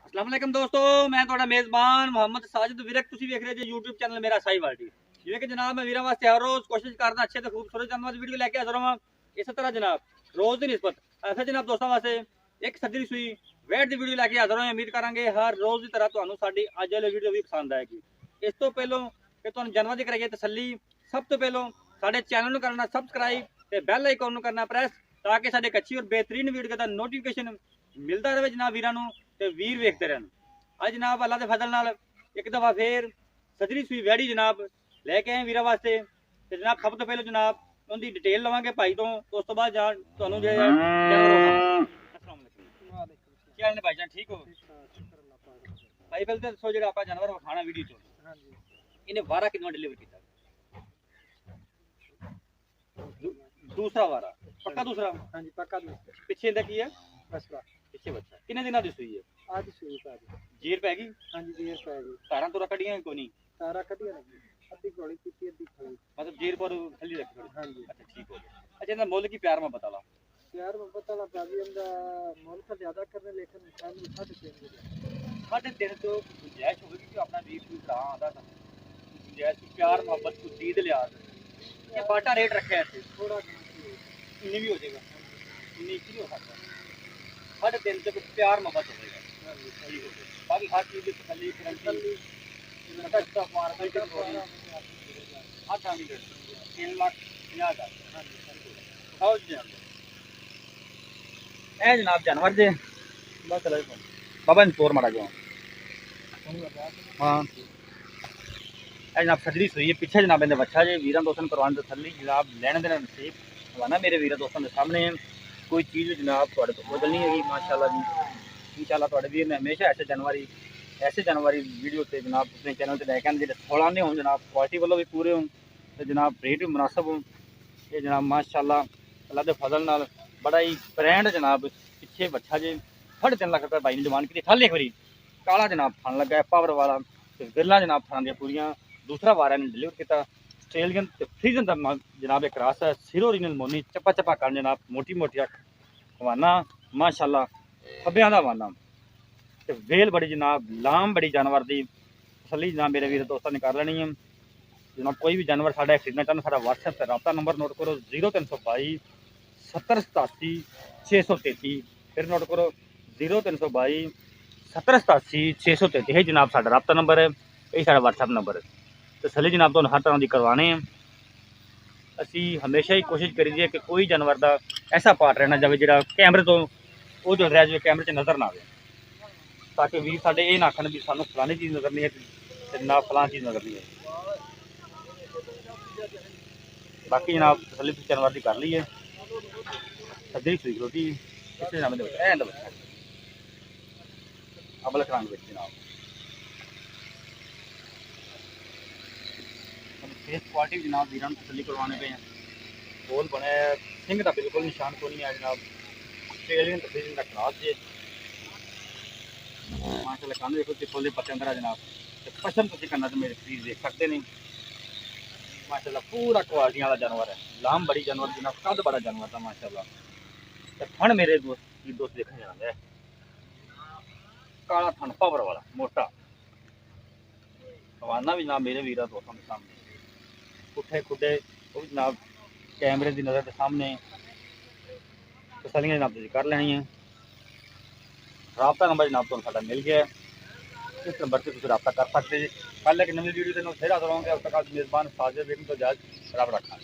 अस्सलाम वालेकुम दोस्तों, मैं ਤੁਹਾਡਾ ਮੇਜ਼ਬਾਨ ਮੁਹੰਮਦ ਸਾजिद ਵੀਰਕ। ਤੁਸੀਂ ਵੇਖ ਰਹੇ ਜੀ YouTube ਚੈਨਲ ਮੇਰਾ ਸਾਈਵਾਲ ਟੀ। ਜਿਵੇਂ ਕਿ ਜਨਾਬ ਮੈਂ ਵੀਰਾਂ ਵਾਸਤੇ ਹਰ ਰੋਜ਼ ਕੋਸ਼ਿਸ਼ ਕਰਦਾ ਅੱਛੇ ਤੇ ਖੂਬਸੂਰਤ ਜਾਨਵਰ ਦੀ ਵੀਡੀਓ ਲੈ ਕੇ ਹਾਜ਼ਰ ਹਾਂ। ਇਸੇ ਤਰ੍ਹਾਂ ਜਨਾਬ ਰੋਜ਼ ਦੀ ਨਿਸਬਤ ਐਸੇ ਜਨਾਬ ਦੋਸਤਾਂ ਵਾਸਤੇ ਇੱਕ ਸੱਜਰੀ ਸੂਈ ਵੈਟ ਦੀ ਵੀਡੀਓ ਲੈ ਕੇ ਹਾਜ਼ਰ ਹਾਂ। ਉਮੀਦ ਕਰਾਂਗੇ ਹਰ ਰੋਜ਼ ਦੀ ਤਰ੍ਹਾਂ ਤੁਹਾਨੂੰ ਸਾਡੀ ਅੱਜ ਵਾਲੀ ਵੀਡੀਓ ਵੀ ਪਸੰਦ ਆਏਗੀ। ਇਸ ਤੋਂ ਪਹਿਲਾਂ ਕਿ ਤੁਹਾਨੂੰ ਜਾਨਵਰ ਦੀ ਕਰਾਈਏ ਤਸੱਲੀ, ਸਭ ਤੋਂ ਪਹਿਲਾਂ ਸਾਡੇ ਚੈਨਲ ਨੂੰ ਕਰਨਾ ਸਬਸਕ੍ਰਾਈਬ ਤੇ ਬੈਲ ਆਈਕਨ ਨੂੰ ਕਰਨਾ ਪ੍ਰੈਸ, ਤਾਂ ਕਿ ਸਾਡੇ ਇੱਕ ਅੱਛੀ ਔਰ बेहतरीन ਵੀਡੀਓ ਦਾ ਨੋਟੀਫਿਕੇਸ਼ਨ ਮਿਲਦਾ ਰਹੇ ਜਨਾਬ ਵੀਰਾਂ ਨੂੰ ਤੇ ਵੀਰ ਵੇਖਦੇ ਰਹਿਣ। ਅੱਜ ਜਨਾਬ ਅੱਲਾ ਦੇ ਫਜ਼ਲ ਨਾਲ ਇੱਕ ਦਫਾ ਫੇਰ ਸਜਰੀ ਸੂਈ ਵੈੜੀ ਜਨਾਬ ਲੈ ਕੇ ਆਏ ਵੀਰਾਂ ਵਾਸਤੇ। ਤੇ ਜਨਾਬ ਸਭ ਤੋਂ ਪਹਿਲਾਂ ਜਨਾਬ ਉਹਦੀ ਡਿਟੇਲ ਲਵਾਂਗੇ ਭਾਈ ਤੋਂ, ਉਸ ਤੋਂ ਬਾਅਦ ਤੁਹਾਨੂੰ ਜੇ अस्सलाम वालेकुम ਕੀ ਹਾਲ ਨੇ ਭਾਈ ਜਾਨ, ਠੀਕ ਹੋ ਭਾਈ? ਪਹਿਲਾਂ ਤਾਂ ਦੱਸੋ ਜਿਹੜਾ ਆਪਾਂ ਜਾਨਵਰ ਵਿਖਾਣਾ ਵੀਡੀਓ ਚ, ਇਹਨੇ ਵਾਰਾ ਕਿੰਨਾ ਡਿਲੀਵਰ ਕੀਤਾ? दूसरा वारा पक्का दूसरा? हाँ जी पक्का दूसरा। पिछे इंदा की है बसरा पिछे बच्चा किन्ने दिनों दी सूई है? आज सूई पा गई। जीर पै गई? हाँ जी जीर पा गई। तारा तो कटियां को नहीं? तारा कटिया लगी, अद्धी घोड़ी पीती अद्धी खड़ी। मतलब जीर पर थली रखी थोड़ी? हाँ जी। अच्छा ठीक हो गया। अच्छा इंदा मोल की प्यार में बता ला यार मैं पता लगा भी इंदा मोल का ज्यादा करने, लेकिन इंसान में 3.5 साढ़े दिन तो गुंजाइश होगी कि अपना वीर भी भरा आंदा था गुंजाइश की प्यार मोहब्बत को दीद लिहाज ये बाटा रेट रखे ऐसे थोड़ा इन्नी भी हो जाएगा, इन्नी की हो सकता साढ़े दिन से कुछ प्यार मोहब्बत हो जाएगा। ठीक हो गया। बाकी हर चीज़ की तसल्ली गारंटी कच्चा मार का थोड़ी 8 मिनट 3,50,000 आओ जी ए जनाब जानवर जे बस चलो बाबा इन तोर मारा गया। हाँ ए जनाब सजरी सुई है पीछे जनाब इन्हें बच्चा जे वीर दोस्तों करवाने तो थली जनाब लेने देना नसीब हवाना मेरे वीर दोस्तों के सामने कोई चीज़ जनाब थोड़े तो बदल नहीं है माशाल्लाह जी। इंशाल्लाह थोड़े वीर ने हमेशा ऐसे जानवर वीडियो से जनाब अपने चैनल से लैके आने जो थोड़ा नहीं हो जनाब क्वालिटी वालों भी पूरे हों तो जनाब रेट भी मुनासब हों। ये जनाब माशाल्लाह अल्लाह के फजल नाल बड़ा ही ब्रांड जनाब पिछे बच्चा जे 3.5 लाख रुपये भाई ने डिमांड की थल एक बारी काला जनाब फन लगा है पावर वाला बिरला जनाब फन दिया पूरियां। दूसरा वारा ने डिलीवर किया आस्ट्रेलियन फ्रीजन का जनाब एक रास है सिरो रिनल मोनी चप्पा चप्पा कर जनाब मोटी मोटी अख हवाना माशाल्लाह खब्बियां दा हवाना ते वेल बड़ी जनाब लाम बड़ी जानवर की तसली जनाब मेरे वीर दोस्तों ने कर लेनी है। जनाब कोई भी जानवर साढ़ा खरीदना चाहते सारा व्हाट्सएप पर रबता नंबर नोट करो 0322 7087 633 फिर नोट करो 0322 7087 633 है जनाब साढ़ा रबता नंबर है, यही साढ़ा व्हाट्सएप नंबर है। तसली जनाब तो हर तरह की करवाने हैं। असी हमेशा ही कोशिश करीए कि कोई जानवर का ऐसा पार्ट रहना जाए जो कैमरे तो वो जो रह जाए कैमरे नज़र ना आए, ताकि वीर साढ़े ये ना आखन भी सानू फलानी चीज़ नज़र नहीं है ना फलां चीज़ नज़र नहीं है। बाकी जनाब तसली जानवर की कर ली है सजरी सुई रोटी इस जनाब अबल करांग जनाब फेस क्वालिटी जनाब वीर तसली करवाने पे हैं। गोल बने सिंह का बिल्कुल निशान को नहीं है जनाब ऑस्ट्रेलियन तफरीन का क्रॉस जे माशाल्लाह कान देखो तिफोले पत्ते अंदर जनाब पसंद तुम करना तो मेरे प्लीज देख सकते नहीं माशाल्लाह पूरा क्वालिटी वाला जानवर है। लाम बड़ी जानवर जनाब कद बड़ा जानवर था माशाल्लाह। थन मेरे दोस्त देखने जाते हैं काला थन पावर वाला मोटा हवाना भी जनाब मेरे वीर दोस्तों के सामने पुठे खुडे वो भी जनाब कैमरे की नज़र के सामने तसलियाँ जनाब कर लेनी है। रबता नंबर जनाब तो साਡਾ मिल गया इस नंबर से रबता कर सकते हैं। कल एक नवी वीडियो के फिर हाजिर होंगे। अब तक मेज़बान साजिद बेगम तो इजाज़त रब रखा।